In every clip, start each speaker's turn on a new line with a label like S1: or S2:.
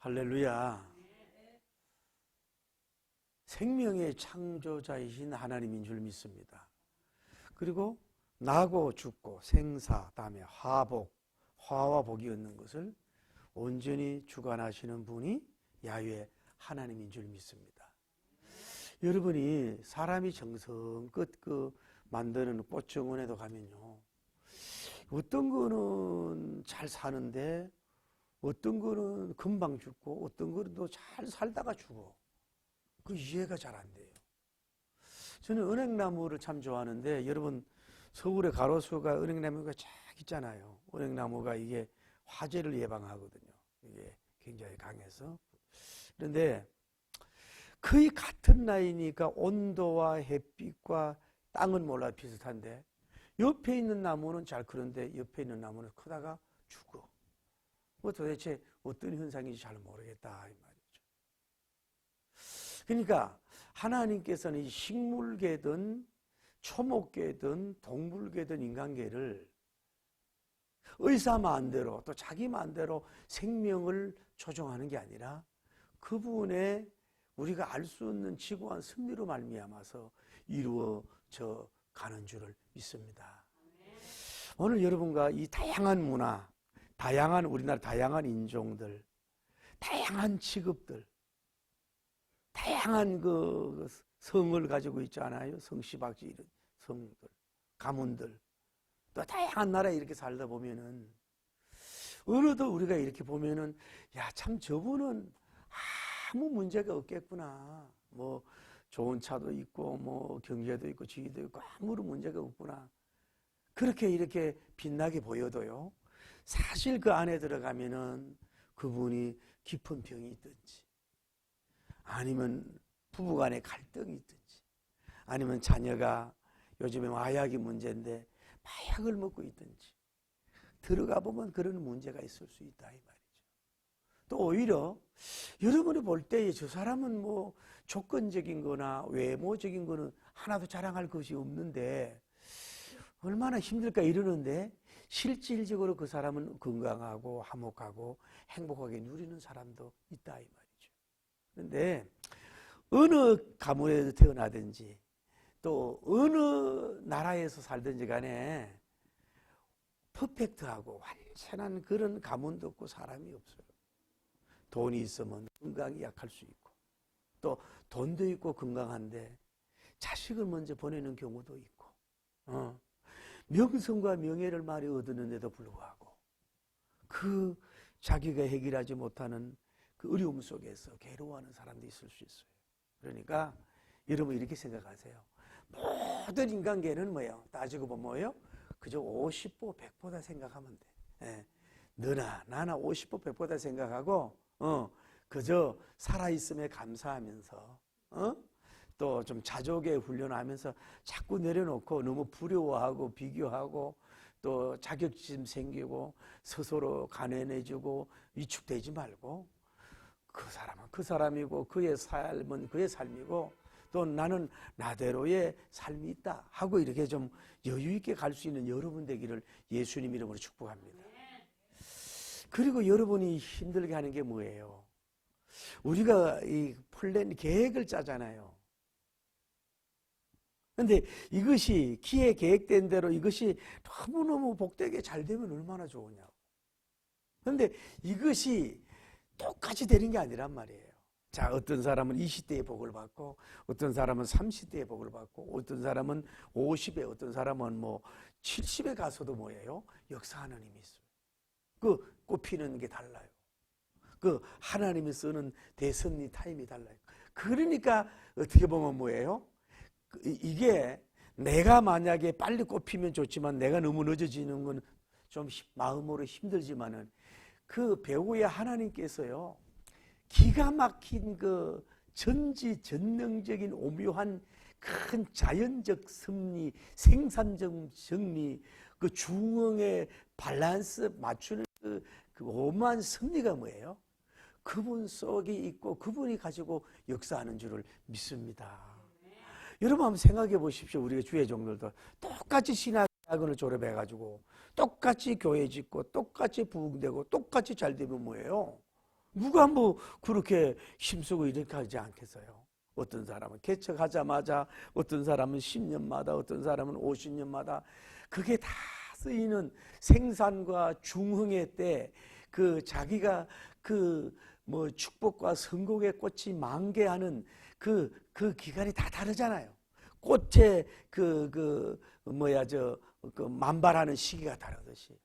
S1: 할렐루야. 생명의 창조자이신 하나님인 줄 믿습니다. 그리고 나고 죽고 생사, 다음에 화복, 화와 복이 얻는 것을 온전히 주관하시는 분이 야훼 하나님인 줄 믿습니다. 여러분이 사람이 정성껏 만드는 꽃정원에도 가면요, 어떤 거는 잘 사는데 어떤 거는 금방 죽고 어떤 거는 또 잘 살다가 죽어. 그 이해가 잘 안 돼요. 저는 은행나무를 참 좋아하는데, 여러분 서울의 가로수가 은행나무가 쫙 있잖아요. 은행나무가 이게 화재를 예방하거든요. 이게 굉장히 강해서. 그런데 거의 같은 나이니까 온도와 햇빛과 땅은 몰라 비슷한데, 옆에 있는 나무는 잘 크는데 옆에 있는 나무는 크다가 죽어. 뭐 도대체 어떤 현상인지 잘 모르겠다 이 말이죠. 그러니까 하나님께서는 이 식물계든 초목계든 동물계든 인간계를 의사 마음대로 또 자기 마음대로 생명을 조종하는 게 아니라 그분의 우리가 알 수 없는 지고한 섭리로 말미암아서 이루어져 가는 줄을 믿습니다. 오늘 여러분과 이 다양한 문화, 다양한 우리나라 다양한 인종들, 다양한 직업들, 다양한 그 성을 가지고 있잖아요. 성씨박씨 이런 성들, 가문들, 또 다양한 나라에 이렇게 살다 보면은 어느덧 우리가 이렇게 보면은 야, 참 저분은 아무 문제가 없겠구나. 뭐 좋은 차도 있고 뭐 경제도 있고 지위도 있고 아무런 문제가 없구나. 그렇게 이렇게 빛나게 보여도요, 사실 그 안에 들어가면은 그분이 깊은 병이 있든지, 아니면 부부간에 갈등이 있든지, 아니면 자녀가 요즘에 마약이 문제인데 마약을 먹고 있든지, 들어가 보면 그런 문제가 있을 수 있다 이 말이죠. 또 오히려 여러분이 볼 때 저 사람은 뭐 조건적인 거나 외모적인 거는 하나도 자랑할 것이 없는데 얼마나 힘들까 이러는데, 실질적으로 그 사람은 건강하고 화목하고 행복하게 누리는 사람도 있다 이 말이죠. 그런데 어느 가문에서 태어나든지 또 어느 나라에서 살든지 간에 퍼펙트하고 완전한 그런 가문도 없고 사람이 없어요. 돈이 있으면 건강이 약할 수 있고, 또 돈도 있고 건강한데 자식을 먼저 보내는 경우도 있고, 명성과 명예를 많이 얻었는데도 불구하고 그 자기가 해결하지 못하는 그 어려움 속에서 괴로워하는 사람도 있을 수 있어요. 그러니까 여러분 이렇게 생각하세요. 모든 인간계는 뭐예요? 따지고 보면 뭐예요? 그저 50보 100보다 생각하면 돼. 예. 너나 나나 50보 100보다 생각하고 그저 살아있음에 감사하면서 또 좀 자족에 훈련하면서 자꾸 내려놓고 너무 부러워하고 비교하고 또 자격지심 생기고 스스로 가난해지고 위축되지 말고, 그 사람은 그 사람이고 그의 삶은 그의 삶이고 또 나는 나대로의 삶이 있다 하고 이렇게 좀 여유 있게 갈 수 있는 여러분 되기를 예수님 이름으로 축복합니다. 그리고 여러분이 힘들게 하는 게 뭐예요? 우리가 이 플랜 계획을 짜잖아요. 그런데 이것이 기에 계획된 대로 이것이 너무너무 복되게 잘 되면 얼마나 좋으냐고. 그런데 이것이 똑같이 되는 게 아니란 말이에요. 자, 어떤 사람은 20대에 복을 받고, 어떤 사람은 30대에 복을 받고, 어떤 사람은 50에, 어떤 사람은 뭐 70에 가서도 뭐예요? 역사하는 힘이 있어요. 그 꽃피는 게 달라요. 그 하나님이 쓰는 대선리 타임이 달라요. 그러니까 어떻게 보면 뭐예요? 이게 내가 만약에 빨리 꽃피면 좋지만 내가 너무 늦어지는 건 좀 마음으로 힘들지만은 그 배우의 하나님께서요, 기가 막힌 그 전지전능적인 오묘한 큰 자연적 섭리, 생산적 정리, 그 중앙의 밸런스 맞추는 그 오묘한 섭리가 뭐예요? 그분 속에 있고 그분이 가지고 역사하는 줄을 믿습니다. 여러분 한번 생각해 보십시오. 우리가 주의 종들도 똑같이 신학원을 졸업해가지고 똑같이 교회 짓고 똑같이 부흥되고 똑같이 잘 되면 뭐예요? 누가 뭐 그렇게 힘쓰고 이렇게 하지 않겠어요? 어떤 사람은 개척하자마자, 어떤 사람은 10년마다, 어떤 사람은 50년마다. 그게 다 쓰이는 생산과 중흥의 때, 그 자기가 그 뭐 축복과 성공의 꽃이 만개하는 그 기간이 다 다르잖아요. 꽃의 그 만발하는 시기가 다르듯이.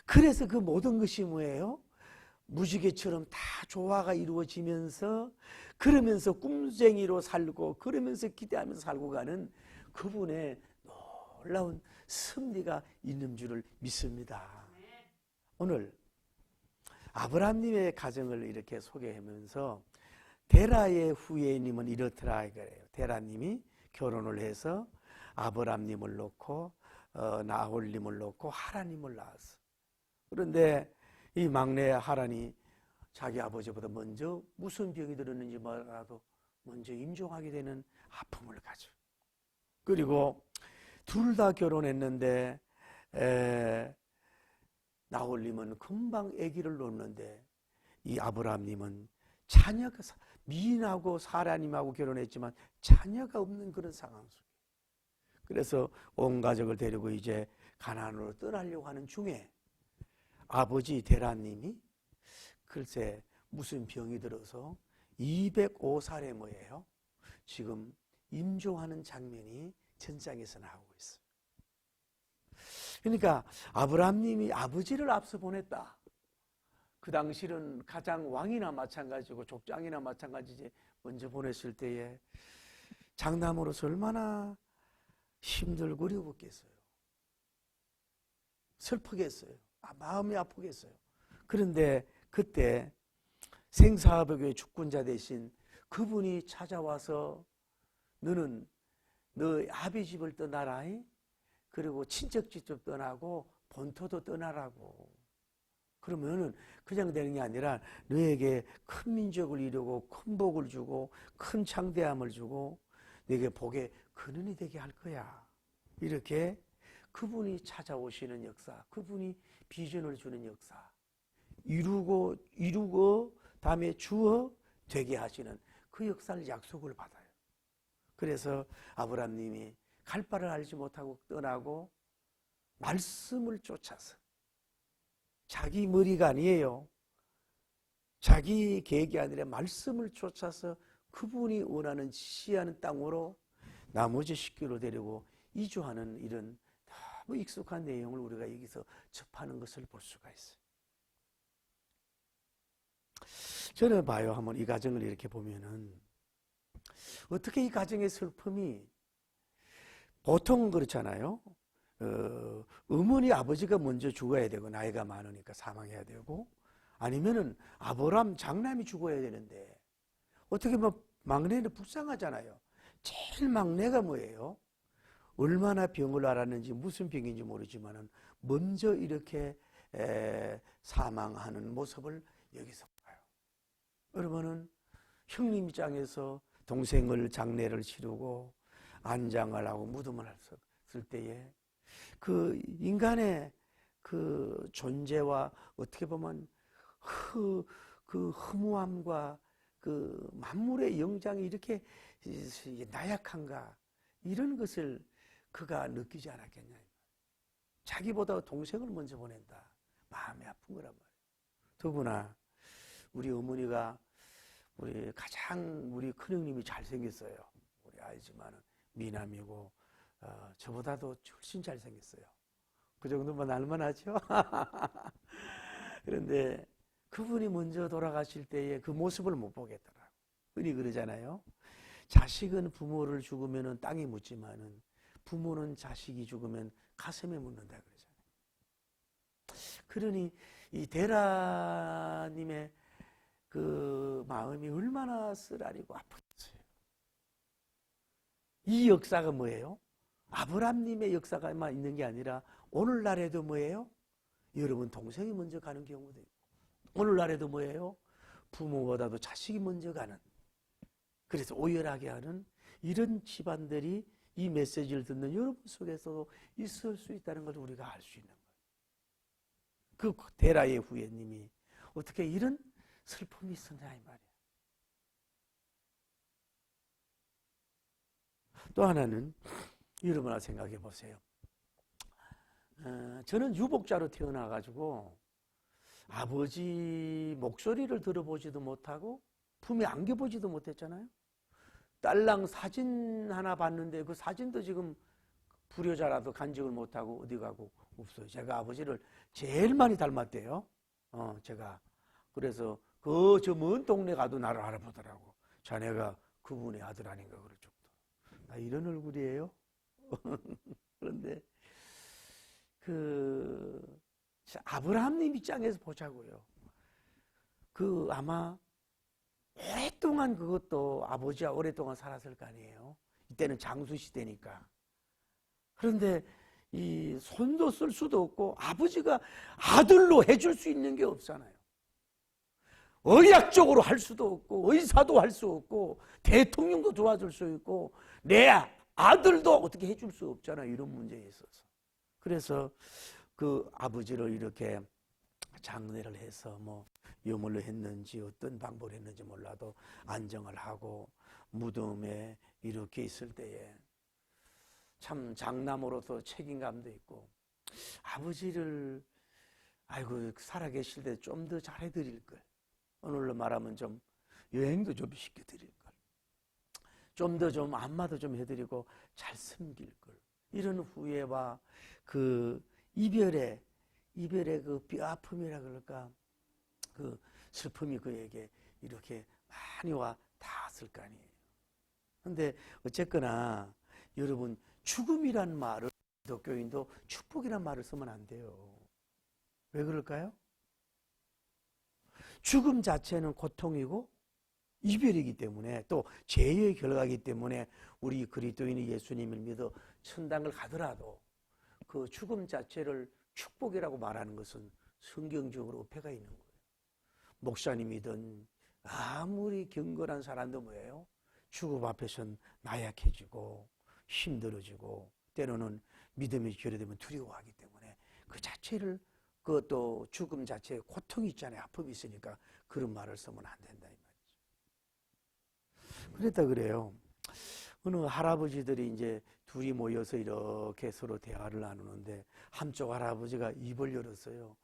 S1: 그래서 그 모든 것이 뭐예요? 무지개처럼 다 조화가 이루어지면서, 그러면서 꿈쟁이로 살고, 그러면서 기대하면서 살고 가는 그분의 놀라운 섭리가 있는 줄을 믿습니다. 오늘 아브라함님의 가정을 이렇게 소개하면서 데라의 후예님은 이렇더라 이거예요. 데라님이 결혼을 해서 아브라함님을 놓고 나홀님을 놓고 하란님을 낳았어. 그런데 이 막내 하란이 자기 아버지보다 먼저 무슨 병이 들었는지 몰라도 먼저 임종하게 되는 아픔을 가져. 그리고 둘 다 결혼했는데 나홀님은 금방 아기를 놓는데 이 아브라함님은 자녀가, 미인하고 사라님하고 결혼했지만 자녀가 없는 그런 상황 속에, 그래서 온 가족을 데리고 이제 가나안으로 떠나려고 하는 중에 아버지 데라님이 글쎄 무슨 병이 들어서 205살에 뭐예요? 지금 임종하는 장면이 전장에서 나오고 있어요. 그러니까 아브라함님이 아버지를 앞서 보냈다. 그 당시는 가장 왕이나 마찬가지고 족장이나 마찬가지지, 먼저 보냈을 때에 장남으로서 얼마나 힘들고 어려웠겠어요. 슬프겠어요. 마음이 아프겠어요. 그런데 그때 생사벽의 주권자 대신 그분이 찾아와서 너는 너 아비 집을 떠나라, 그리고 친척집 떠나고 본토도 떠나라고. 그러면은 그냥 되는 게 아니라 너에게 큰 민족을 이루고 큰 복을 주고 큰 창대함을 주고 너에게 복의 근원이 되게 할 거야. 이렇게 그분이 찾아오시는 역사, 그분이 비전을 주는 역사, 이루고 다음에 주어 되게 하시는 그 역사를 약속을 받아요. 그래서 아브라함님이 갈 바를 알지 못하고 떠나고 말씀을 쫓아서, 자기 머리가 아니에요. 자기 계획이 아니라 말씀을 쫓아서 그분이 원하는 지시하는 땅으로 나머지 식구를 데리고 이주하는 이런 너무 익숙한 내용을 우리가 여기서 접하는 것을 볼 수가 있어요. 저는 봐요. 한번 이 가정을 이렇게 보면은 어떻게 이 가정의 슬픔이, 보통 그렇잖아요. 어머니 아버지가 먼저 죽어야 되고 나이가 많으니까 사망해야 되고, 아니면은 아브라함 장남이 죽어야 되는데 어떻게 보면 막내는 불쌍하잖아요. 제일 막내가 뭐예요? 얼마나 병을 앓았는지 무슨 병인지 모르지만은 먼저 이렇게 사망하는 모습을 여기서 봐요. 여러분은 형님 입장에서 동생을 장례를 치르고 안장을 하고 무덤을 했을 때에 그 인간의 그 존재와 어떻게 보면 그 허무함과 그 만물의 영장이 이렇게 나약한가, 이런 것을 그가 느끼지 않았겠냐. 자기보다 동생을 먼저 보낸다. 마음이 아픈 거란 말이에요. 더구나 우리 어머니가 우리 큰형님이 잘생겼어요. 우리 아이지만은 미남이고 저보다도 훨씬 잘생겼어요. 그 정도만 알만 하죠. 그런데 그분이 먼저 돌아가실 때에 그 모습을 못 보겠더라고. 흔히 그러잖아요. 자식은 부모를 죽으면 땅에 묻지만은 부모는 자식이 죽으면 가슴에 묻는다 그러잖아요. 그러니 이 데라님의 그 마음이 얼마나 쓰라리고 아팠어요. 이 역사가 뭐예요? 아브라함님의 역사가만 있는 게 아니라 오늘날에도 뭐예요? 여러분 동생이 먼저 가는 경우도 있고, 오늘날에도 뭐예요? 부모보다도 자식이 먼저 가는, 그래서 오열하게 하는 이런 집안들이 이 메시지를 듣는 여러분 속에서도 있을 수 있다는 걸 우리가 알 수 있는 거예요. 그 데라의 후예님이 어떻게 이런 슬픔이 있었냐 이 말이에요. 또 하나는 여러분 하나 생각해 보세요. 저는 유복자로 태어나가지고 아버지 목소리를 들어보지도 못하고 품에 안겨보지도 못했잖아요. 딸랑 사진 하나 봤는데 그 사진도 지금 불효자라도 간직을 못하고 어디 가고 없어요. 제가 아버지를 제일 많이 닮았대요. 제가. 그래서 그 저 먼 동네 가도 나를 알아보더라고. 자네가 그분의 아들 아닌가 그럴 정도. 나 이런 얼굴이에요. 그런데 그 아브라함님 입장에서 보자고요. 그 아마 오랫동안 그것도 아버지와 오랫동안 살았을 거 아니에요. 이때는 장수 시대니까. 그런데 이 손도 쓸 수도 없고 아버지가 아들로 해줄 수 있는 게 없잖아요. 의학적으로 할 수도 없고 의사도 할 수 없고 대통령도 도와줄 수 있고 내 아들도 어떻게 해줄 수 없잖아요. 이런 문제에 있어서. 그래서 그 아버지를 이렇게 장례를 해서 뭐 유물로 했는지 어떤 방법을 했는지 몰라도 안정을 하고 무덤에 이렇게 있을 때에 참 장남으로서 책임감도 있고 아버지를 아이고 살아계실 때 좀 더 잘해드릴 걸. 오늘로 말하면 좀 여행도 좀 시켜드릴 걸. 좀 더 좀 안마도 좀 해드리고 잘 섬길 걸. 이런 후회와 그 이별의 그 뼈아픔이라 그럴까 그 슬픔이 그에게 이렇게 많이 와 닿았을 거 아니에요. 그런데 어쨌거나 여러분 죽음이란 말을 기독교인도 축복이란 말을 쓰면 안 돼요. 왜 그럴까요? 죽음 자체는 고통이고 이별이기 때문에 또 죄의 결과이기 때문에 우리 그리스도인이 예수님을 믿어 천당을 가더라도 그 죽음 자체를 축복이라고 말하는 것은 성경적으로 어폐가 있는 거예요. 목사님이든 아무리 경건한 사람도 뭐예요? 죽음 앞에서는 나약해지고 힘들어지고 때로는 믿음이 결여되면 두려워하기 때문에 그 자체를 그것도 죽음 자체에 고통이 있잖아요. 아픔이 있으니까 그런 말을 쓰면 안 된다 이 말이죠. 그랬다 그래요. 어느 할아버지들이 이제 둘이 모여서 이렇게 서로 대화를 나누는데 한쪽 할아버지가 입을 열었어요.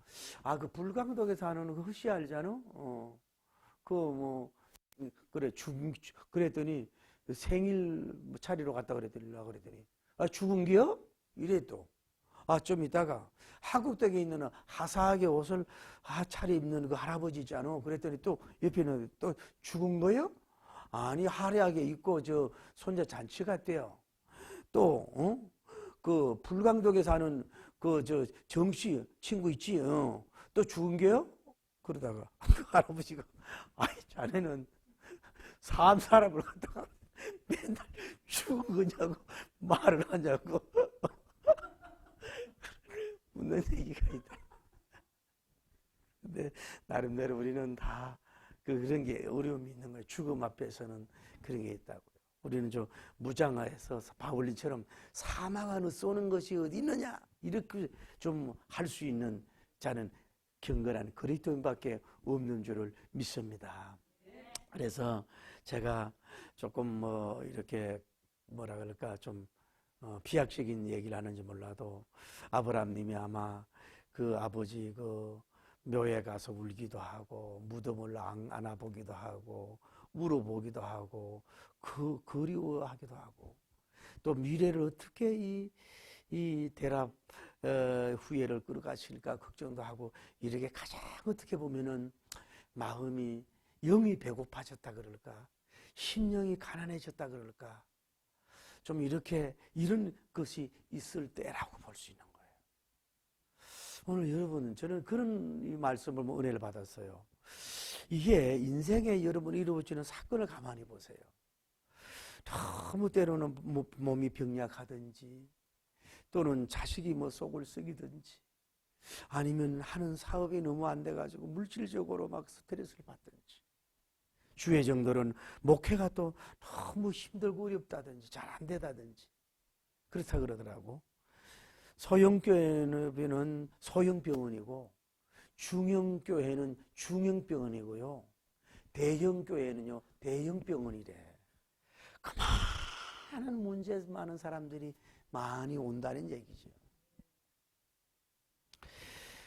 S1: 아, 그 불광동에 사는 그 허씨 알잖아? 그래, 그랬더니 생일 차리러 갔다 그랬더니, 아, 죽은겨? 이래 또. 아, 좀 이따가 한국댁에 있는 화사하게 옷을 차려입는 그 할아버지 있잖아. 그랬더니 또 옆에는 또 죽은 거요? 아니, 화려하게 입고 저 손자 잔치 갔대요. 또, 그 불광동에 사는 그 저 정씨 친구 있지? 또 죽은 게요? 그러다가 그 할아버지가 아이 자네는 사람을 갖다가 맨날 죽은 거냐고 말을 하냐고 묻는 얘기가 있다. 근데 나름대로 우리는 다 그런 게 어려움이 있는 거예요. 죽음 앞에서는 그런 게 있다고요. 우리는 좀 무장화해서 바울린처럼 사망 안에 쏘는 것이 어디 있느냐 이렇게 좀 할 수 있는 자는 경건한 그리스도인밖에 없는 줄을 믿습니다. 그래서 제가 조금 뭐 이렇게 뭐라 그럴까 좀 비약적인 얘기를 하는지 몰라도 아브라함님이 아마 그 아버지 그 묘에 가서 울기도 하고 무덤을 안아보기도 하고 물어보기도 하고 그리워하기도 하고 또 미래를 어떻게 이 대랍 후예를 끌어가실까 걱정도 하고 이렇게 가장 어떻게 보면은 마음이 영이 배고파졌다 그럴까 심령이 가난해졌다 그럴까 좀 이렇게 이런 것이 있을 때라고 볼 수 있는 거예요. 오늘 여러분 저는 그런 이 말씀을 은혜를 받았어요. 이게 인생에 여러분 이루어지는 사건을 가만히 보세요. 너무 때로는 몸이 병약하든지 또는 자식이 뭐 속을 썩이든지 아니면 하는 사업이 너무 안 돼가지고 물질적으로 막 스트레스를 받든지 주의 정도는 목회가 또 너무 힘들고 어렵다든지 잘 안 되다든지 그렇다 그러더라고. 소형교회는 소형병원이고 중형교회는 중형병원이고요. 대형 교회는요, 대형 병원이래. 그만한 문제 많은 사람들이 많이 온다는 얘기죠.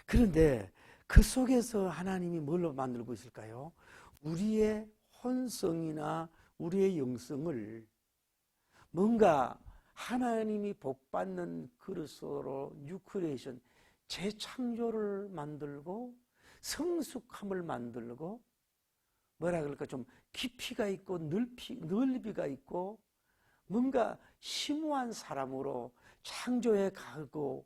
S1: 그런데 그 속에서 하나님이 뭘로 만들고 있을까요? 우리의 혼성이나 우리의 영성을 뭔가 하나님이 복받는 그릇으로 뉴크리에이션, 재창조를 만들고 성숙함을 만들고 뭐라 그럴까, 좀 깊이가 있고 넓이가 있고 뭔가 심오한 사람으로 창조해 가고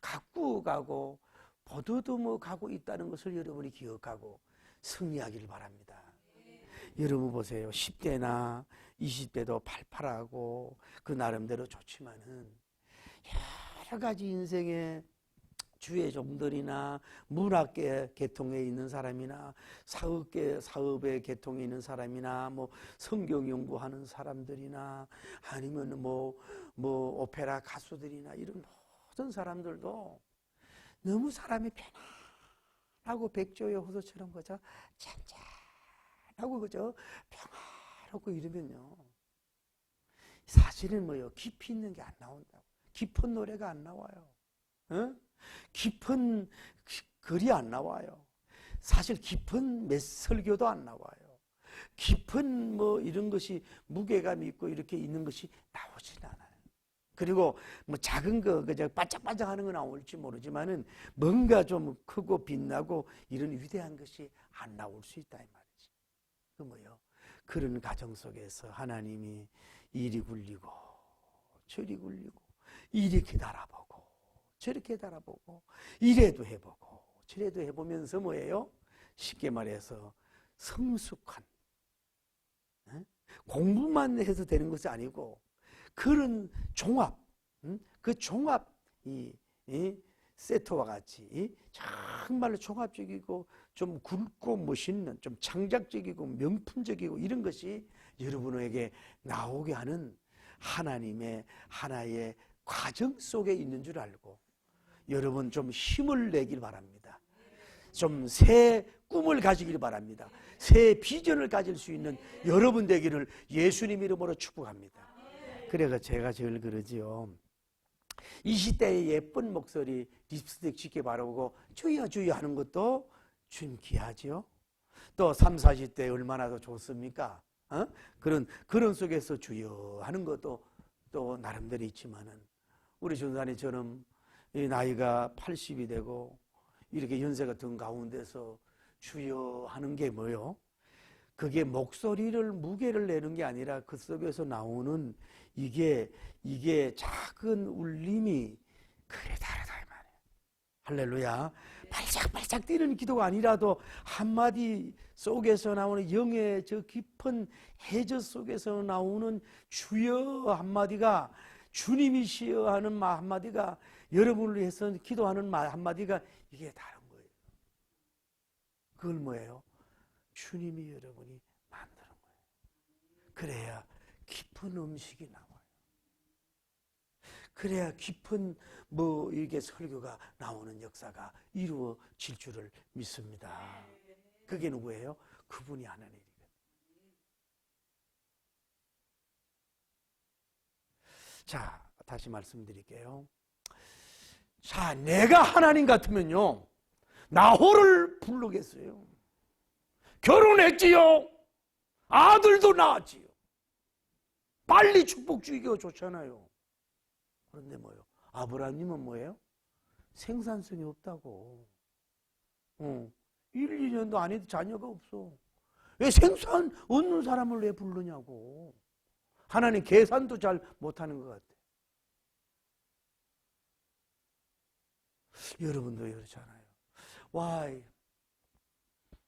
S1: 가꾸어 가고 보도듬어 가고 있다는 것을 여러분이 기억하고 승리하기를 바랍니다. 여러분 보세요. 10대나 20대도 팔팔하고 그 나름대로 좋지만은 여러 가지 인생의 주의 종들이나 문학계 계통에 있는 사람이나 사업의 계통에 있는 사람이나 뭐 성경 연구하는 사람들이나 아니면 뭐 오페라 가수들이나 이런 모든 사람들도 너무 사람이 편안하고 백조의 호수처럼 그저 잔잔하고 그저 평화롭고 이러면요, 사실은 뭐요, 깊이 있는 게 안 나온다고. 깊은 노래가 안 나와요. 깊은 글이 안 나와요. 사실 깊은 설교도 안 나와요. 깊은 뭐 이런 것이 무게감 있고 이렇게 있는 것이 나오진 않아요. 그리고 뭐 작은 거 그저 반짝반짝 하는 거 나올지 모르지만은 뭔가 좀 크고 빛나고 이런 위대한 것이 안 나올 수 있다 이 말이지. 그 뭐요? 그런 가정 속에서 하나님이 이리 굴리고 저리 굴리고 이렇게 달아보고 저렇게 달아보고 이래도 해보고 저래도 해보면서 뭐예요? 쉽게 말해서 성숙한, 공부만 해서 되는 것이 아니고 그런 종합, 그 종합 이 세트와 같이 정말로 종합적이고 좀 굵고 멋있는, 좀 창작적이고 명품적이고 이런 것이 여러분에게 나오게 하는 하나님의 하나의 과정 속에 있는 줄 알고 여러분 좀 힘을 내길 바랍니다. 좀 새 꿈을 가지길 바랍니다. 새 비전을 가질 수 있는 여러분 되기를 예수님 이름으로 축복합니다. 그래서 제가 제일 그러지요. 20대의 예쁜 목소리 립스틱 짙게 바르고 주여 주여 하는 것도 좀 귀하지요. 또 30, 40대 얼마나 더 좋습니까? 그런 속에서 주여 하는 것도 또 나름대로 있지만은 우리 전사님처럼 이 나이가 80이 되고 이렇게 연세가 든 가운데서 주여 하는 게 뭐요? 그게 목소리를 무게를 내는 게 아니라 그 속에서 나오는 이게 작은 울림이 그래 다르다 이 말이에요. 할렐루야. 발작발작 뛰는 기도가 아니라도 한마디 속에서 나오는 영의 저 깊은 해저 속에서 나오는 주여 한마디가, 주님이시여 하는 말 한마디가, 여러분을 위해서 기도하는 말 한마디가 이게 다른 거예요. 그걸 뭐예요? 주님이 여러분이 만드는 거예요. 그래야 깊은 음식이 나와요. 그래야 깊은 이게 설교가 나오는 역사가 이루어질 줄을 믿습니다. 그게 누구예요? 그분이 하나님이거든요. 자, 다시 말씀드릴게요. 자, 내가 하나님 같으면요, 나홀을 부르겠어요. 결혼했지요. 아들도 낳았지요. 빨리 축복 주기가 좋잖아요. 그런데 뭐예요? 아브라함님은 뭐예요? 생산성이 없다고. 1, 2년도 안 해도 자녀가 없어. 왜 생산 없는 사람을 왜 부르냐고. 하나님 계산도 잘 못하는 것 같아. 여러분도 그렇잖아요. 와,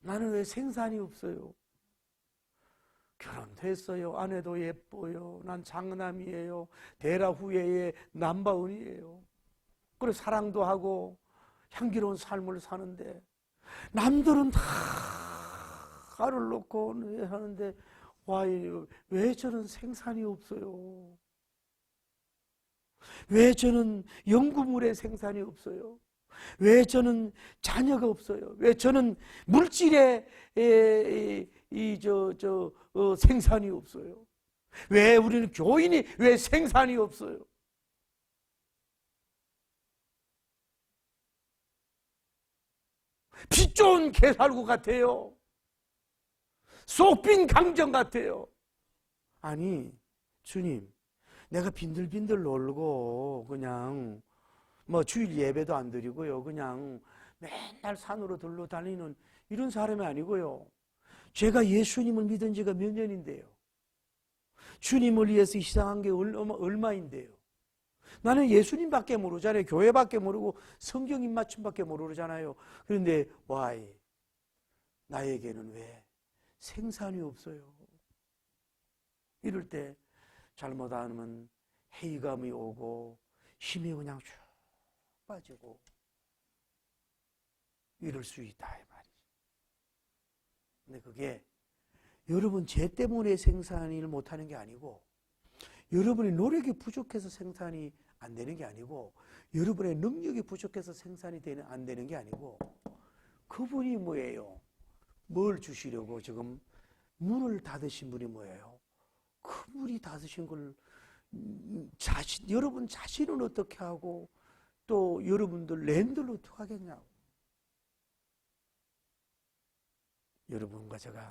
S1: 나는 왜 생산이 없어요? 결혼됐어요. 아내도 예뻐요. 난 장남이에요. 데라 후예의 남바운이에요. 그리고 사랑도 하고 향기로운 삶을 사는데 남들은 다 알을 놓고 하는데 와, 왜 저는 생산이 없어요? 왜 저는 연구물의 생산이 없어요? 왜 저는 자녀가 없어요? 왜 저는 물질의 우리 생산이 없어요? 왜 우리는 교인이 왜 생산이 없어요? 빛 좋은 개살구 같아요. 쏙 빈 강정 같아요. 아니, 주님, 내가 빈들빈들 놀고 그냥 주일 예배도 안 드리고요. 그냥 맨날 산으로 들러 다니는 이런 사람이 아니고요. 제가 예수님을 믿은 지가 몇 년인데요. 주님을 위해서 희생한 게 얼마인데요. 나는 예수님밖에 모르잖아요. 교회밖에 모르고 성경 입맞춤밖에 모르잖아요. 그런데 why? 나에게는 왜 생산이 없어요? 이럴 때 잘못하면 회의감이 오고 힘이 그냥 쭉 빠지고 이럴 수 있다 이 말이죠. 근데 그게 여러분 죄 때문에 생산을 못하는 게 아니고, 여러분의 노력이 부족해서 생산이 안 되는 게 아니고, 여러분의 능력이 부족해서 생산이 안 되는 게 아니고, 그분이 뭐예요? 뭘 주시려고 지금 문을 닫으신 분이 뭐예요? 그 문이 닫으신 걸 여러분 자신은 어떻게 하고 또 여러분들 랜드를 어떻게 하겠냐고. 여러분과 제가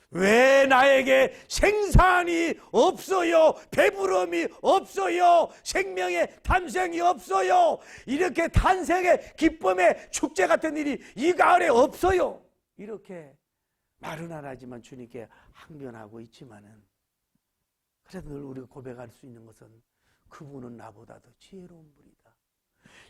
S1: 왜 나에게 생산이 없어요? 배부름이 없어요? 생명의 탄생이 없어요? 이렇게 탄생의 기쁨의 축제 같은 일이 이 가을에 없어요? 이렇게 말은 안 하지만 주님께 항변하고 있지만은, 그래도 늘 우리가 고백할 수 있는 것은 그분은 나보다 더 지혜로운 분이다.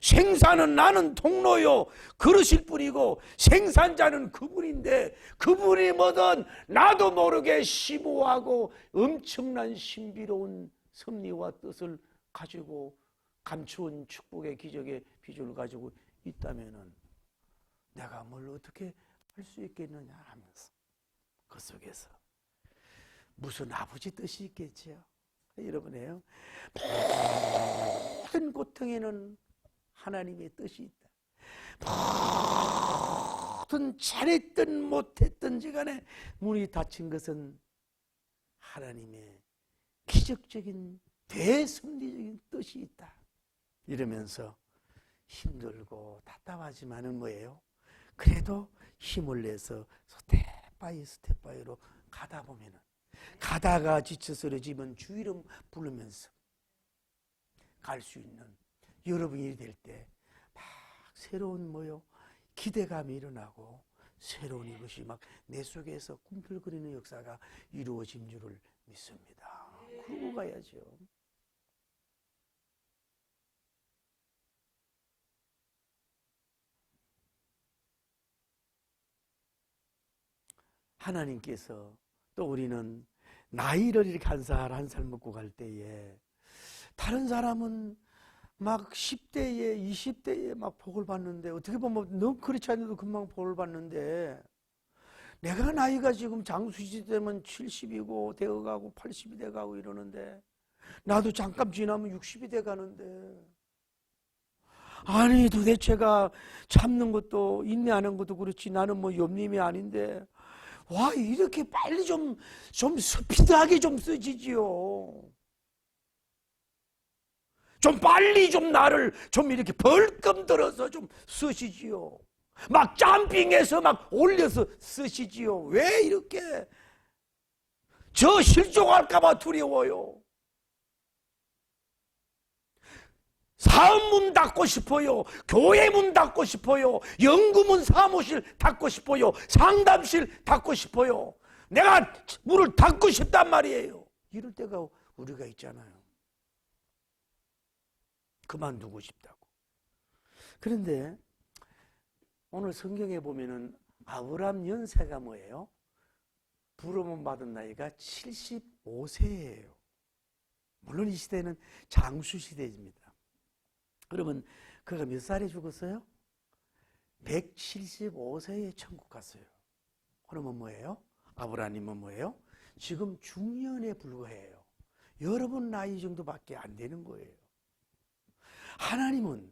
S1: 생산은 나는 통로요 그러실 뿐이고 생산자는 그분인데, 그분이 뭐든 나도 모르게 심오하고 엄청난 신비로운 섭리와 뜻을 가지고 감추온 축복의 기적의 비주를 가지고 있다면은 내가 뭘 어떻게 할 수 있겠느냐 하면서 그 속에서 무슨 아버지 뜻이 있겠지요. 여러분이에요. 모든 고통에는 하나님의 뜻이 있다. 모든 잘했든 못했든지 간에 문이 닫힌 것은 하나님의 기적적인 대승리적인 뜻이 있다. 이러면서 힘들고 답답하지만은 뭐예요? 그래도 힘을 내서 스텝 바이 스텝 바이로 가다 보면은, 가다가 지쳐 쓰러지면 주 이름 부르면서 갈 수 있는 여러분이 될 때 막 새로운 기대감이 일어나고 새로운 이것이 막 내 속에서 꿈틀거리는 역사가 이루어진 줄을 믿습니다. 그러고 가야죠. 하나님께서 또 우리는 나이를 이렇게 한 살 한 살 먹고 갈 때에, 다른 사람은 막 10대에 20대에 막 복을 받는데, 어떻게 보면 너무 그렇지 않아도 금방 복을 받는데, 내가 나이가 지금 장수시 되면 70이고 되어가고 80이 돼가고 이러는데, 나도 잠깐 지나면 60이 돼가는데, 아니 도대체가 참는 것도 인내하는 것도 그렇지 나는 염림이 아닌데 와 이렇게 빨리 좀 스피드하게 좀 쓰지지요. 좀 빨리 좀 나를 좀 이렇게 벌금 들어서 좀 쓰시지요. 막 점핑해서 막 올려서 쓰시지요. 왜 이렇게 저 실족할까봐 두려워요. 사업 문 닫고 싶어요. 교회 문 닫고 싶어요. 연구문 사무실 닫고 싶어요. 상담실 닫고 싶어요. 내가 문을 닫고 싶단 말이에요. 이럴 때가 우리가 있잖아요. 그만두고 싶다고. 그런데 오늘 성경에 보면은 아브람 연세가 뭐예요? 부름을 받은 나이가 75세예요. 물론 이 시대는 장수 시대입니다. 그러면 그가 몇 살에 죽었어요? 175세에 천국 갔어요. 그러면 뭐예요? 아브라함은 뭐예요? 지금 중년에 불과해요. 여러분 나이 정도밖에 안 되는 거예요. 하나님은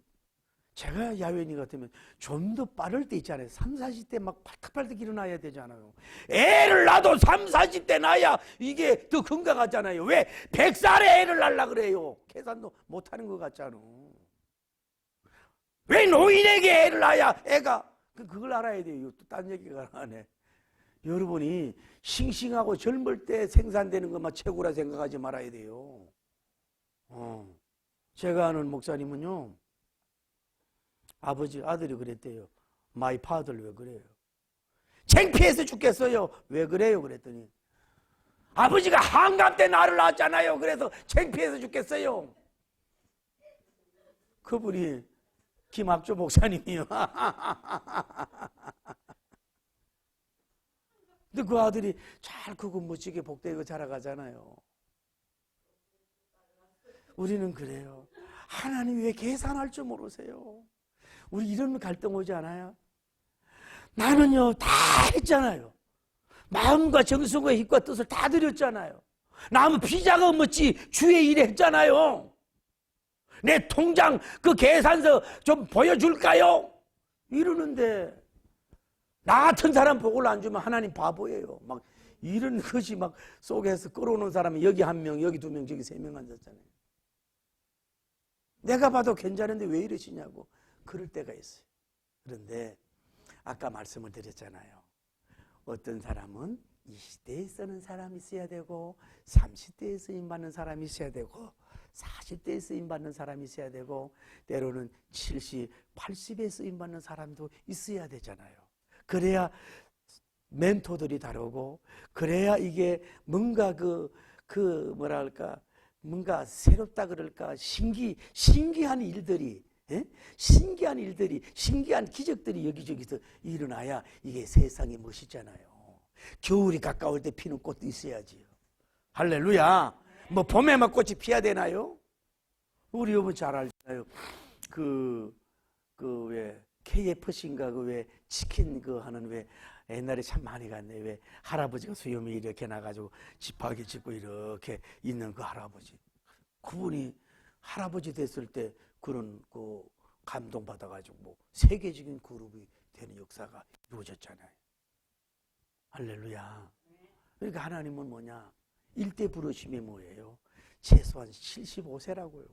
S1: 제가 야외니 같으면 좀 더 빠를 때 있잖아요. 3, 40대 막 팔딱팔딱 일어나야 되잖아요. 애를 낳아도 3, 40대 낳아야 이게 더 건강하잖아요. 왜 100살에 애를 낳으려 그래요? 계산도 못하는 것 같잖아. 왜 노인에게 애를 낳아야 애가, 그걸 알아야 돼요. 또 딴 얘기가 안 해. 여러분이 싱싱하고 젊을 때 생산되는 것만 최고라 생각하지 말아야 돼요. 제가 아는 목사님은요, 아들이 그랬대요. My father 왜 그래요? 창피해서 죽겠어요. 왜 그래요? 그랬더니 아버지가 한갑 때 나를 낳았잖아요. 그래서 창피해서 죽겠어요. 그분이 김학조 목사님이요. 근데 그 아들이 잘 크고 멋지게 복되고 자라가잖아요. 우리는 그래요. 하나님 왜 계산할 줄 모르세요? 우리 이런 갈등 오지 않아요? 나는요 다 했잖아요. 마음과 정성과 힘과 뜻을 다 드렸잖아요. 나무 비자가 없지 주의 일 했잖아요. 내 통장 그 계산서 좀 보여줄까요? 이러는데 나 같은 사람 복을 안 주면 하나님 바보예요. 막 이런 것이 막 속에서 끌어오는 사람이 여기 1명, 여기 2명, 저기 3명 앉았잖아요. 내가 봐도 괜찮은데 왜 이러시냐고 그럴 때가 있어요. 그런데 아까 말씀을 드렸잖아요. 어떤 사람은 20대에 쓰는 사람이 있어야 되고 30대에 쓰임받는 사람이 있어야 되고 40대에 쓰임받는 사람이 있어야 되고 때로는 70, 80에 쓰임받는 사람도 있어야 되잖아요. 그래야 멘토들이 다르고 그래야 이게 뭔가 뭐랄까 뭔가 새롭다 그럴까 신기한 일들이 신기한 일들이 신기한 기적들이 여기저기서 일어나야 이게 세상이 멋있잖아요. 겨울이 가까울 때 피는 꽃도 있어야지요. 할렐루야. 뭐 봄에만 꽃이 피어야 되나요? 우리 여러분 잘 알잖아요. 왜 KFC인가 왜 치킨 하는 왜 옛날에 참 많이 갔네. 왜 할아버지가 수염이 이렇게 나가지고 지팡이 짚고 이렇게 있는 그 할아버지. 그분이 할아버지 됐을 때 그런 감동 받아가지고 뭐 세계적인 그룹이 되는 역사가 이루어졌잖아요. 할렐루야. 그러니까 하나님은 뭐냐? 일대 부르심이 뭐예요? 최소한 75세라고요.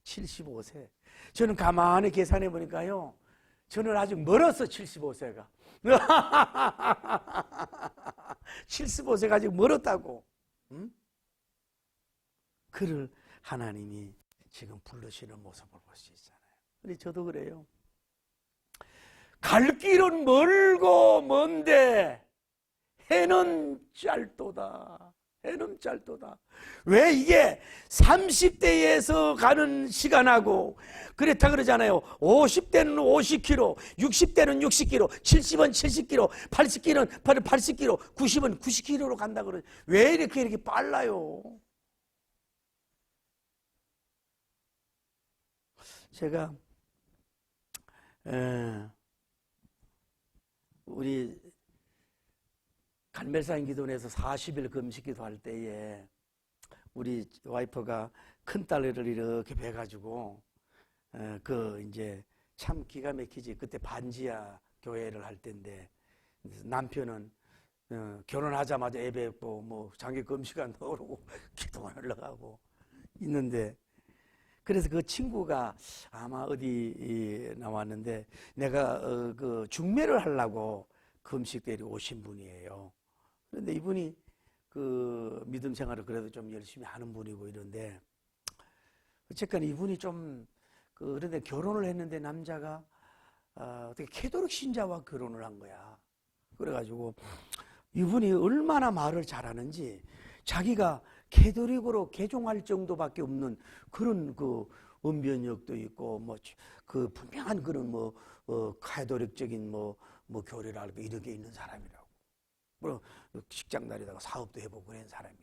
S1: 75세. 저는 가만히 계산해 보니까요. 저는 아직 멀었어, 75세가. 75세가 아직 멀었다고. 응? 그를 하나님이 지금 부르시는 모습을 볼 수 있잖아요. 근데 저도 그래요. 갈 길은 멀고 먼데 해는 짧도다. 해는 짧도다. 왜 이게 30대에서 가는 시간하고 그렇다 그러잖아요. 50대는 50km, 60대는 60km, 70은 70km, 80km는 80km, 90은 90km로 간다 그러죠. 왜 이렇게 빨라요? 제가 우리 갈멜산 기도원에서 40일 금식 기도할 때에 우리 와이프가 큰딸을 이렇게 뵈가지고 이제 참 기가 막히지. 그때 반지하 교회를 할 때인데 남편은 결혼하자마자 예배했고 뭐 장기 금식한 넣으라고 기도원을 나가고 있는데 그래서 그 친구가 아마 어디 나왔는데 내가 그 중매를 하려고 금식대리 오신 분이에요. 그런데 이분이 그 믿음 생활을 그래도 좀 열심히 하는 분이고 이런데 어쨌거나 이분이 좀 그런데 결혼을 했는데 남자가 어떻게 캐도릭 신자와 결혼을 한 거야. 그래가지고 이분이 얼마나 말을 잘하는지 자기가 캐도릭으로 개종할 정도밖에 없는 그런 언변력도 있고 그 분명한 그런 캐도릭적인 교리를 알고 이런 게 있는 사람이라고. 뭐 직장 다니다가 사업도 해보고 그런 사람이래.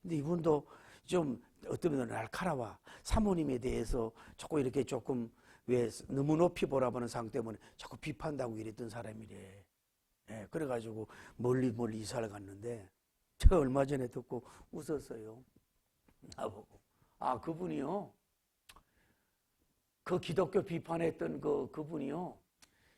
S1: 근데 이분도 좀 어떤 면은 날카로워. 사모님에 대해서 조금 왜 너무 높이 보라보는 상 때문에 자꾸 비판다고 이랬던 사람이래. 예, 그래가지고 멀리 이사를 갔는데 제가 얼마 전에 듣고 웃었어요. 나보고. 그분이요. 그 기독교 비판했던 그분이요,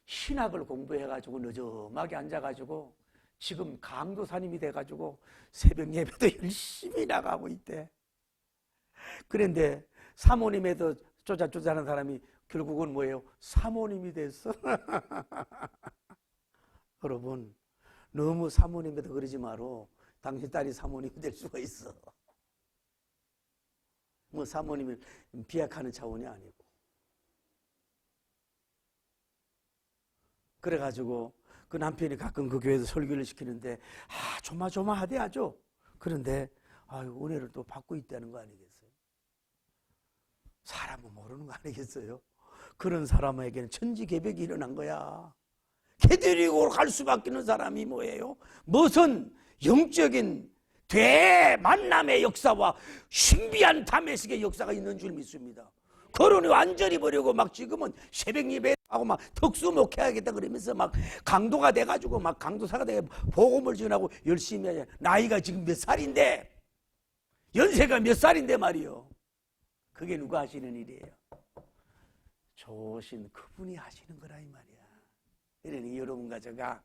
S1: 신학을 공부해가지고 느저하게 앉아가지고 지금 강도사님이 돼가지고 새벽 예배도 열심히 나가고 있대. 그런데 사모님에도 쪼잘쪼잘한 사람이 결국은 뭐예요? 사모님이 됐어. 여러분, 너무 사모님에도 그러지 마로. 당신 딸이 사모님이 될 수가 있어. 뭐 사모님을 비약하는 차원이 아니고. 그래가지고 그 남편이 가끔 그 교회에서 설교를 시키는데 조마조마하대 하죠. 그런데 은혜를 또 받고 있다는 거 아니겠어요? 사람은 모르는 거 아니겠어요? 그런 사람에게는 천지개벽이 일어난 거야. 개 데리고 갈 수밖에 없는 사람이 뭐예요? 무슨 영적인 대만남의 역사와 신비한 담에색의 역사가 있는 줄 믿습니다. 결혼이 완전히 버리고 막 지금은 새벽 예배하고 막 특수 목회하겠다 그러면서 막 강도가 돼가지고 막 강도사가 돼 복음을 전하고 열심히 해야. 나이가 지금 몇 살인데, 연세가 몇 살인데 말이요. 그게 누가 하시는 일이에요? 좋으신 그분이 하시는 거라 이 말이야. 이러니 여러분과 제가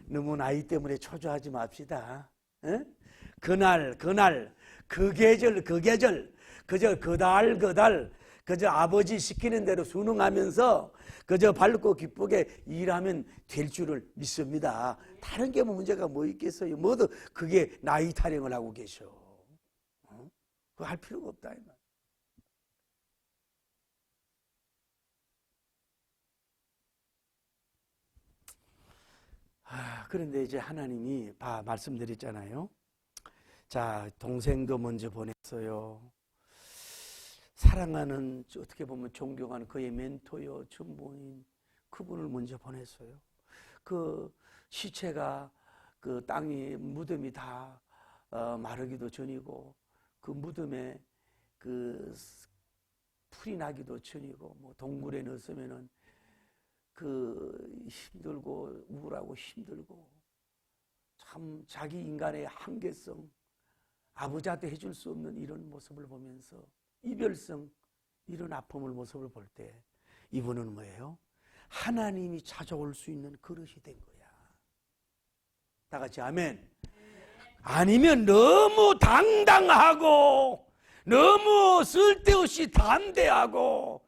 S1: 너무 나이 때문에 초조하지 맙시다. 에? 그날 그 계절 그저 그달 그저 아버지 시키는 대로 순응하면서 그저 밝고 기쁘게 일하면 될 줄을 믿습니다. 다른 게 문제가 뭐 있겠어요? 모두 그게 나이 타령을 하고 계셔. 그거 할 필요가 없다 이 말. 그런데 이제 하나님이 말씀드렸잖아요. 자, 동생도 먼저 보냈어요. 사랑하는, 어떻게 보면 존경하는 그의 멘토요, 전부인 그분을 먼저 보냈어요. 그 시체가 그 땅이, 무덤이 다 마르기도 전이고, 그 무덤에 그 풀이 나기도 전이고, 뭐 동굴에 넣었으면은 그 힘들고 우울하고 힘들고 참 자기 인간의 한계성, 아버지한테 해줄 수 없는 이런 모습을 보면서 이별성, 이런 아픔을 모습을 볼 때 이분은 뭐예요? 하나님이 찾아올 수 있는 그릇이 된 거야. 다 같이 아멘. 아니면 너무 당당하고 너무 쓸데없이 담대하고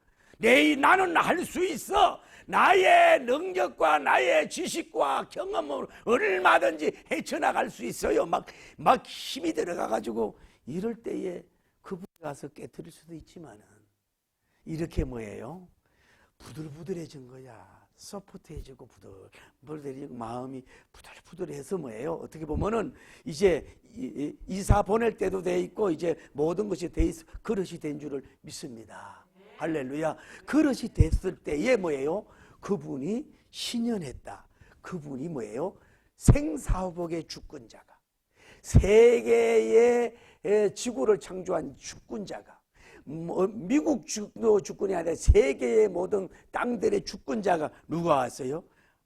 S1: 나는 할 수 있어, 나의 능력과 나의 지식과 경험으로 얼마든지 헤쳐나갈 수 있어요. 막 힘이 들어가가지고 이럴 때에 그분이 가서 깨트릴 수도 있지만은 이렇게 뭐예요? 부들부들해진 거야. 소프트해지고 부들부들해지고 마음이 부들부들해서 뭐예요? 어떻게 보면은 이제 이사 보낼 때도 돼 있고 이제 모든 것이 돼 있어 그릇이 된 줄을 믿습니다. 할렐루야. 그릇이 됐을 때에 뭐예요? 그분이 신현했다. 그분이 뭐예요? 생사화복의 주권자가, 세계의 지구를 창조한 주권자가, 미국 주권이 아니라 세계의 모든 땅들의 주권자가 누가 왔어요?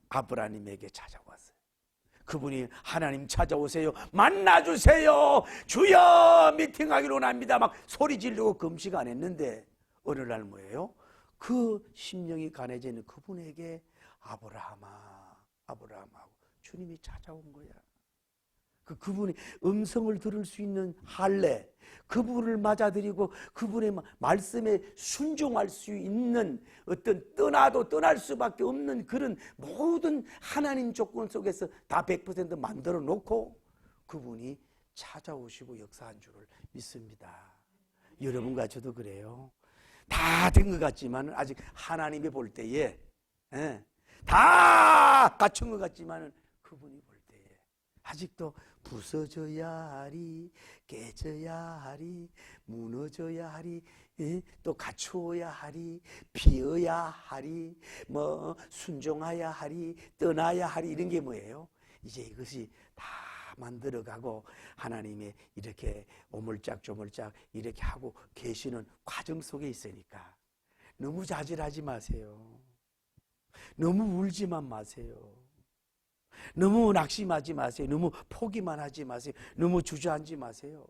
S1: 아브라함에게 찾아왔어요. 그분이 하나님 찾아오세요, 만나주세요, 주여 미팅하기로 원합니다 막 소리 지르고 금식 안 했는데 어느 날 뭐예요? 그 심령이 간해져 있는 그분에게 아브라함하고 주님이 찾아온 거야. 그분이 음성을 들을 수 있는 할례, 그분을 맞아들이고 그분의 말씀에 순종할 수 있는 어떤 떠나도 떠날 수밖에 없는 그런 모든 하나님 조건 속에서 다 100% 만들어 놓고 그분이 찾아오시고 역사한 줄을 믿습니다. 여러분과 저도 그래요. 다 된 것 같지만 아직 하나님이 볼 때에 다 갖춘 것 같지만 그분이 볼 때에 아직도 부서져야 하리, 깨져야 하리, 무너져야 하리, 또 갖추어야 하리, 비어야 하리, 뭐 순종해야 하리, 떠나야 하리, 이런 게 뭐예요? 이제 이것이 다 만들어가고 하나님의 이렇게 오물짝조물짝 이렇게 하고 계시는 과정 속에 있으니까 너무 자질하지 마세요. 너무 울지만 마세요. 너무 낙심하지 마세요. 너무 포기만 하지 마세요. 너무 주저앉지 마세요.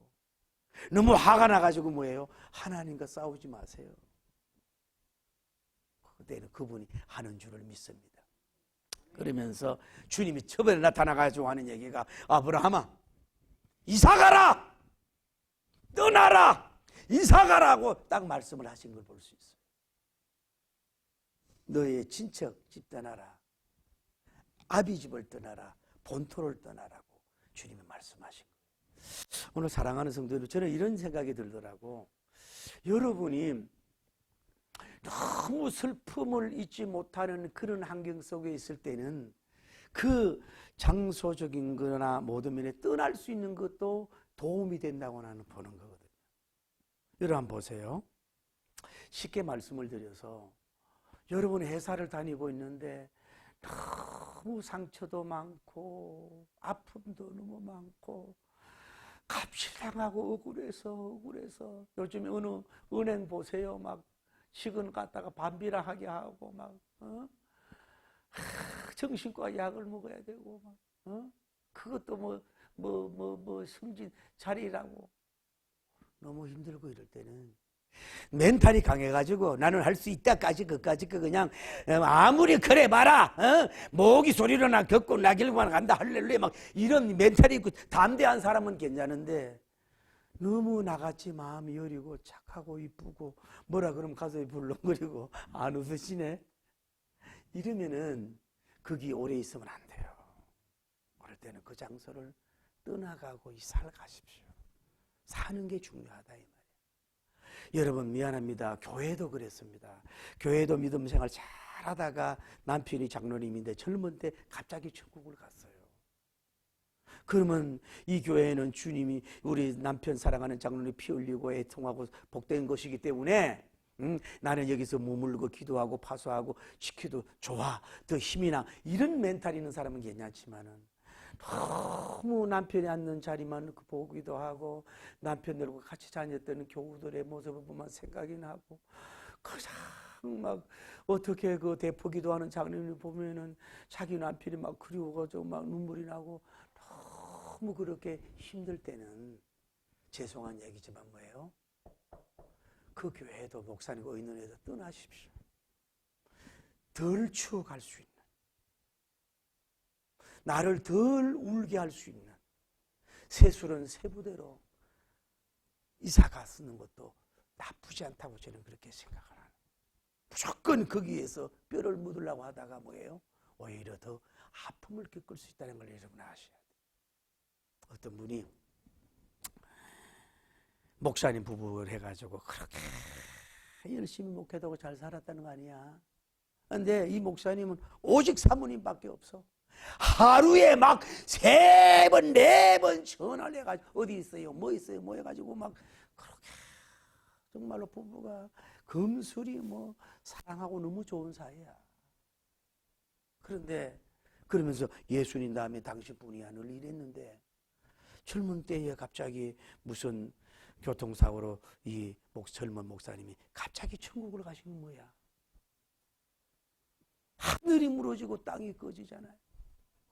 S1: 너무 화가 나가지고 뭐예요? 하나님과 싸우지 마세요. 때는 그분이 하는 줄을 믿습니다. 그러면서 주님이 처음에 나타나가지고 하는 얘기가 아브라함아 이사가라 떠나라 이사가라고 딱 말씀을 하신 걸 볼 수 있어요. 너의 친척 집 떠나라 아비 집을 떠나라 본토를 떠나라고 주님이 말씀하신 거예요. 오늘 사랑하는 성도들 저는 이런 생각이 들더라고. 여러분이 너무 슬픔을 잊지 못하는 그런 환경 속에 있을 때는 그 장소적인 거나 모든 면에 떠날 수 있는 것도 도움이 된다고 나는 보는 거거든요. 여러분 한번 보세요. 쉽게 말씀을 드려서 여러분이 회사를 다니고 있는데 너무 상처도 많고 아픔도 너무 많고 갑질당하고 억울해서 요즘에 어느 은행 보세요. 막 식은 갖다가 반비라하게 하고 막 정신과 약을 먹어야 되고 막 그것도 뭐 승진 자리라고 너무 힘들고 이럴 때는 멘탈이 강해가지고 나는 할 수 있다까지 그까지 그냥 아무리 그래 봐라 모기 소리로 나 겪고 나 결국만 간다 할렐루야 막 이런 멘탈이 있고 담대한 사람은 괜찮은데 너무 나같이 마음이 여리고 착하고 이쁘고 뭐라 그러면 가슴이 불렁거리고 안 웃으시네 이러면은 거기 오래 있으면 안 돼요. 그럴 때는 그 장소를 떠나가고 이사를 가십시오. 사는 게 중요하다 이 말이에요. 여러분 미안합니다. 교회도 그랬습니다. 교회도 믿음 생활 잘하다가 남편이 장로님인데 젊은 때 갑자기 천국을 갔어요. 그러면 이 교회는 주님이 우리 남편 사랑하는 장로님 피 흘리고 애통하고 복된 것이기 때문에 나는 여기서 머물고 기도하고 파수하고 지켜도 좋아 더 힘이 나 이런 멘탈 있는 사람은 괜찮지만은 너무 남편이 앉는 자리만 보기도 하고 남편들과 같이 다녔던 교우들의 모습을 보면 생각이 나고 가장 막 어떻게 그 대포 기도하는 장면을 보면은 자기 남편이 막 그리워가지고 막 눈물이 나고 너무 그렇게 힘들 때는 죄송한 얘기지만 뭐예요? 그 교회도 목사님과 의논해서 떠나십시오. 덜 추억할 수 있는 나를 덜 울게 할 수 있는 세술은 세부대로 이사가 쓰는 것도 나쁘지 않다고 저는 그렇게 생각을 하는. 무조건 거기에서 뼈를 묻으려고 하다가 뭐예요? 오히려 더 아픔을 겪을 수 있다는 걸 여러분 아셔야 돼요. 어떤 분이 목사님 부부를 해가지고 그렇게 열심히 목회하고 잘 살았다는 거 아니야. 근데 이 목사님은 오직 사모님밖에 없어. 하루에 막 3번, 4번 전화를 해가지고 어디 있어요? 뭐 있어요? 뭐 해가지고 막 그렇게 정말로 부부가 금술이 뭐 사랑하고 너무 좋은 사이야. 그런데 그러면서 예수님 다음에 당신뿐이야 늘 이랬는데 젊은 때에 갑자기 무슨 교통사고로 이 젊은 목사님이 갑자기 천국을 가시는 거야. 하늘이 무너지고 땅이 꺼지잖아요.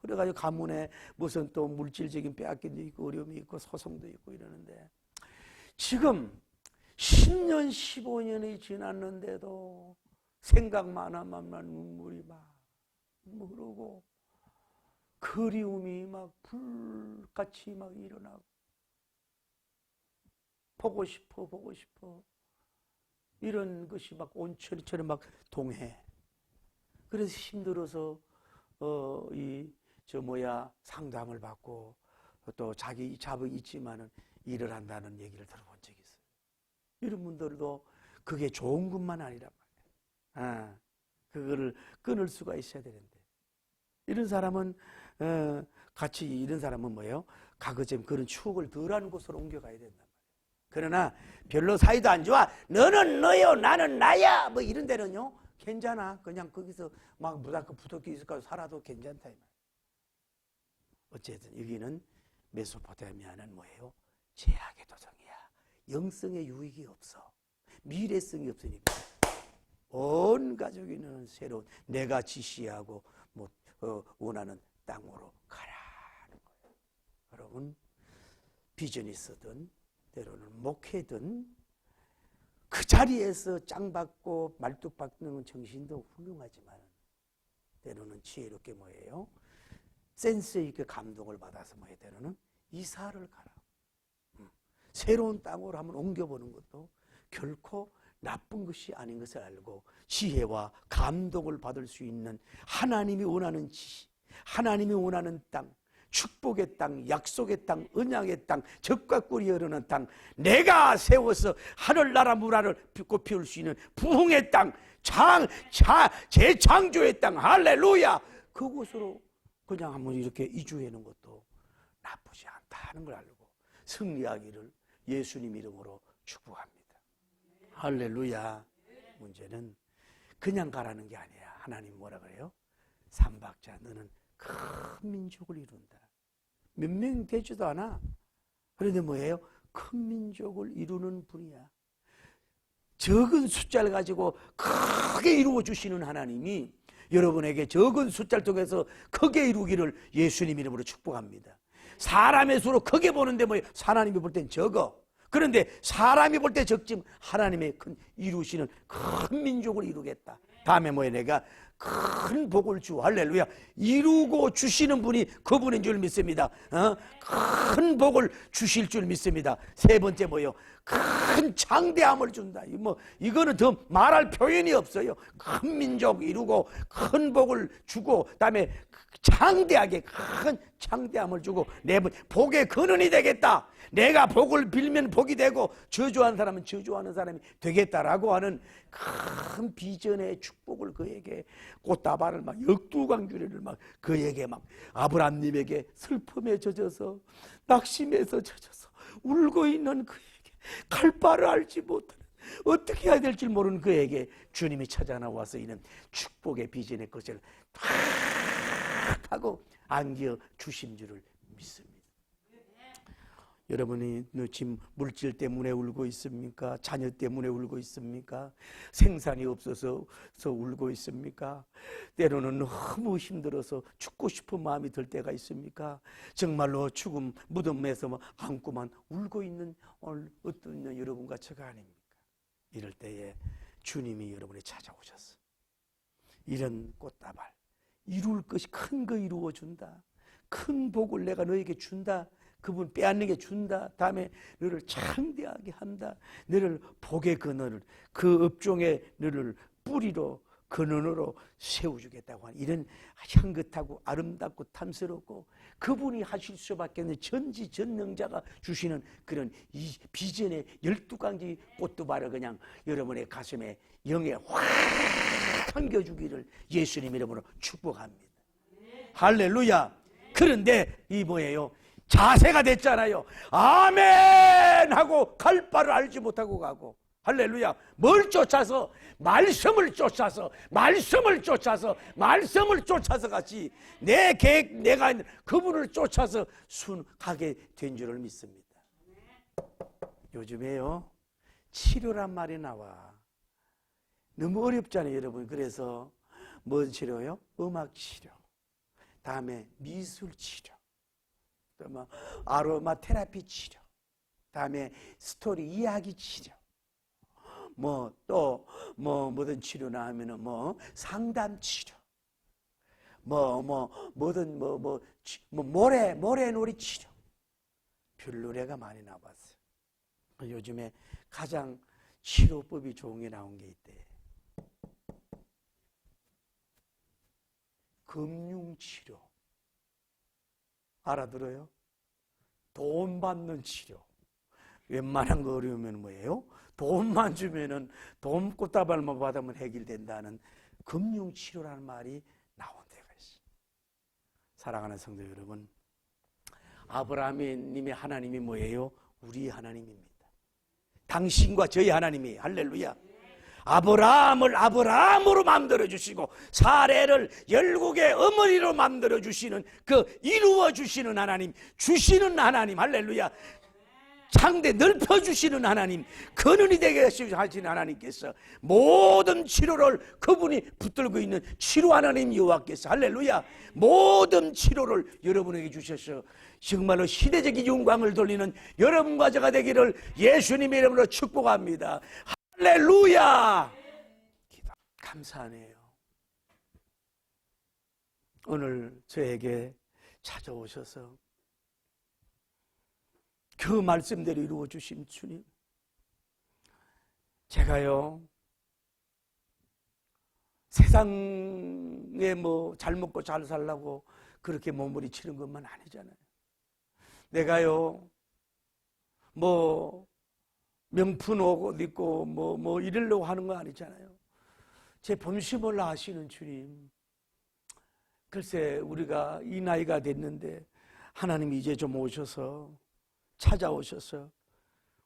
S1: 그래가지고 가문에 무슨 또 물질적인 빼앗김도 있고 어려움이 있고 소송도 있고 이러는데 지금 10년 15년이 지났는데도 생각만 하면 눈물이 막 흐르고 그리움이 막 불같이 막 일어나고 보고 싶어 이런 것이 막 온천처럼 막 동해. 그래서 힘들어서 상담을 받고 또 자기 잡이 있지만은 일을 한다는 얘기를 들어본 적이 있어요. 이런 분들도 그게 좋은 것만 아니란 말이에요. 그거를 끊을 수가 있어야 되는데 이런 사람은 같이 이런 사람은 뭐예요? 가급적 그런 추억을 덜하는 곳으로 옮겨가야 된단 말이에요. 그러나 별로 사이도 안 좋아. 너는 너요, 나는 나야. 뭐 이런 데는요. 괜찮아. 그냥 거기서 막 무조건 붙어 있을까 살아도 괜찮다. 어쨌든 여기는 메소포타미아는 뭐예요? 죄악의 도성이야. 영성의 유익이 없어. 미래성이 없으니까. 온 가족이는 새로운 내가 지시하고 원하는 땅으로 가라는 거예요. 여러분 비전이 있든 때로는 목회든 그 자리에서 짱받고 말뚝박는 정신도 훌륭하지만 때로는 지혜롭게 뭐예요? 센스 있게 감동을 받아서 뭐해 때로는 이사를 가라. 새로운 땅으로 한번 옮겨보는 것도 결코 나쁜 것이 아닌 것을 알고 지혜와 감동을 받을 수 있는 하나님이 원하는 지시, 하나님이 원하는 땅, 축복의 땅, 약속의 땅, 언약의 땅, 적과 꿀이 흐르는 땅, 내가 세워서 하늘나라 문화를 꽃피울 수 있는 부흥의 땅, 재창조의 땅, 할렐루야! 그곳으로 그냥 한번 이렇게 이주하는 것도 나쁘지 않다는 걸 알고 승리하기를 예수님 이름으로 축복합니다. 할렐루야. 문제는 그냥 가라는 게 아니야. 하나님 뭐라 그래요? 삼박자 너는 큰 민족을 이룬다. 몇 명 되지도 않아. 그런데 뭐예요? 큰 민족을 이루는 분이야. 적은 숫자를 가지고 크게 이루어 주시는 하나님이 여러분에게 적은 숫자를 통해서 크게 이루기를 예수님 이름으로 축복합니다. 사람의 수로 크게 보는데 뭐예요? 하나님이 볼 땐 적어. 그런데 사람이 볼 때 적지 하나님의 큰 이루시는 큰 민족을 이루겠다. 다음에 뭐예요? 내가 큰 복을 주 할렐루야 이루고 주시는 분이 그분인 줄 믿습니다. 큰 복을 주실 줄 믿습니다. 세 번째 뭐예요? 큰 장대함을 준다. 이거는 더 말할 표현이 없어요. 큰 민족 이루고 큰 복을 주고 그다음에 장대하게 큰 장대함을 주고 내 복의 근원이 되겠다. 내가 복을 빌면 복이 되고 저주하는 사람은 저주하는 사람이 되겠다라고 하는 큰 비전의 축복을 그에게 꽃다발을 막 12강주리를 막 그에게 막 아브라함님에게 슬픔에 젖어서 낙심에서 젖어서 울고 있는 그에게 갈 바를 알지 못하는 어떻게 해야 될지 모르는 그에게 주님이 찾아 나와서 이는 축복의 비전의 것을 탁 하고 안겨 주신 줄을 믿습니다. 여러분이 지금 물질 때문에 울고 있습니까? 자녀 때문에 울고 있습니까? 생산이 없어서 울고 있습니까? 때로는 너무 힘들어서 죽고 싶은 마음이 들 때가 있습니까? 정말로 죽음 무덤에서 안고만 울고 있는 어떤 여러분과 제가 아닙니까? 이럴 때에 주님이 여러분이 찾아오셨어. 이런 꽃다발 이룰 것이 큰 거 이루어 준다. 큰 복을 내가 너에게 준다. 그분 빼앗는 게 준다. 다음에 너를 창대하게 한다. 너를 복의 근원을 그 업종의 너를 뿌리로 근원으로 세워주겠다고 하는 이런 향긋하고 아름답고 탐스럽고 그분이 하실 수밖에 없는 전지전능자가 주시는 그런 이 비전의 12가지 꽃두발을 그냥 여러분의 가슴에 영에 확 안겨주기를 예수님 이름으로 축복합니다. 할렐루야. 그런데 이 뭐예요? 자세가 됐잖아요. 아멘 하고 갈 바를 알지 못하고 가고 할렐루야. 뭘 쫓아서? 말씀을 쫓아서 같이 내 계획 내가 그분을 쫓아서 가게 된 줄을 믿습니다. 요즘에요 치료란 말이 나와. 너무 어렵잖아요 여러분. 그래서 뭔 치료요? 음악 치료, 다음에 미술 치료, 또 뭐 아로마 테라피 치료, 다음에 스토리 이야기 치료, 뭐든 치료나 하면은 상담 치료, 모래놀이 치료, 별노래가 많이 나왔어요. 요즘에 가장 치료법이 좋은 게 나온 게 있대. 금융치료. 알아들어요? 돈 받는 치료. 웬만한 거 어려우면 뭐예요? 돈만 주면은 돈 꽃다발만 받으면 해결된다는 금융치료라는 말이 나온 데가 있어요. 사랑하는 성도 여러분, 아브라함님의 하나님이 뭐예요? 우리 하나님입니다. 당신과 저희 하나님이 할렐루야. 아브라함을 아브라함으로 만들어 주시고 사례를 열국의 어머니로 만들어 주시는 그 이루어 주시는 하나님, 주시는 하나님, 할렐루야. 창대 넓혀 주시는 하나님, 근원이 되게 하시는 하나님께서 모든 치료를 그분이 붙들고 있는 치료 하나님 여호와께서 할렐루야, 모든 치료를 여러분에게 주셔서 정말로 시대적인 영광을 돌리는 여러분과 제가 되기를 예수님의 이름으로 축복합니다. 할렐루야! 감사하네요. 오늘 저에게 찾아오셔서 그 말씀대로 이루어 주신 주님, 제가요 세상에 뭐 잘 먹고 잘 살라고 그렇게 몸부림치는 것만 아니잖아요. 내가요 뭐 명품 옷 입고 뭐 이러려고 하는 거 아니잖아요. 제 본심을 아시는 주님, 글쎄 우리가 이 나이가 됐는데 하나님이 이제 좀 오셔서 찾아오셔서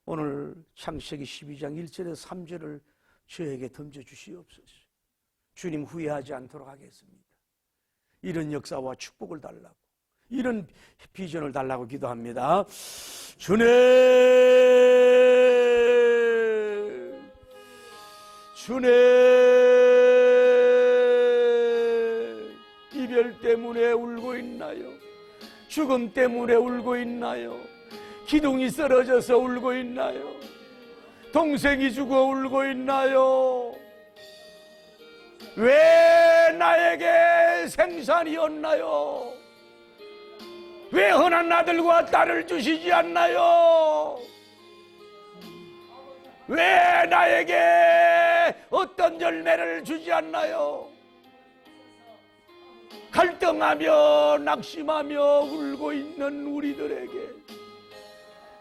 S1: 오늘 창세기 12장 1절에서 3절을 저에게 던져주시옵소서. 주님, 후회하지 않도록 하겠습니다. 이런 역사와 축복을 달라고, 이런 비전을 달라고 기도합니다. 주님, 이별 때문에 울고 있나요? 죽음 때문에 울고 있나요? 기둥이 쓰러져서 울고 있나요? 동생이 죽어 울고 있나요? 왜 나에게 생산이 없나요? 왜 흔한 아들과 딸을 주시지 않나요? 왜 나에게 어떤 열매를 주지 않나요? 갈등하며 낙심하며 울고 있는 우리들에게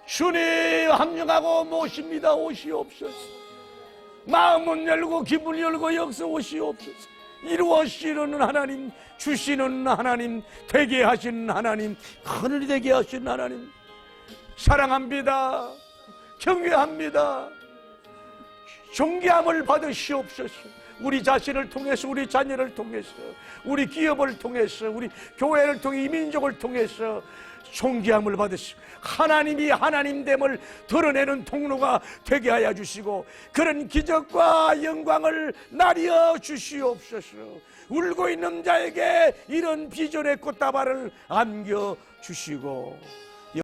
S1: 주님 합력하고 모십니다. 오시옵소서. 마음은 열고 기분을 열고 역사 오시옵소서. 이루어지는 하나님, 주시는 하나님, 되게 하시는 하나님, 하늘이 되게 하시는 하나님, 사랑합니다. 경외합니다. 존귀함을 받으시옵소서. 우리 자신을 통해서, 우리 자녀를 통해서, 우리 기업을 통해서, 우리 교회를 통해, 이 민족을 통해서 존귀함을 받으시고 하나님이 하나님됨을 드러내는 통로가 되게 하여 주시고 그런 기적과 영광을 나리어 주시옵소서. 울고 있는 자에게 이런 비전의 꽃다발을 안겨 주시고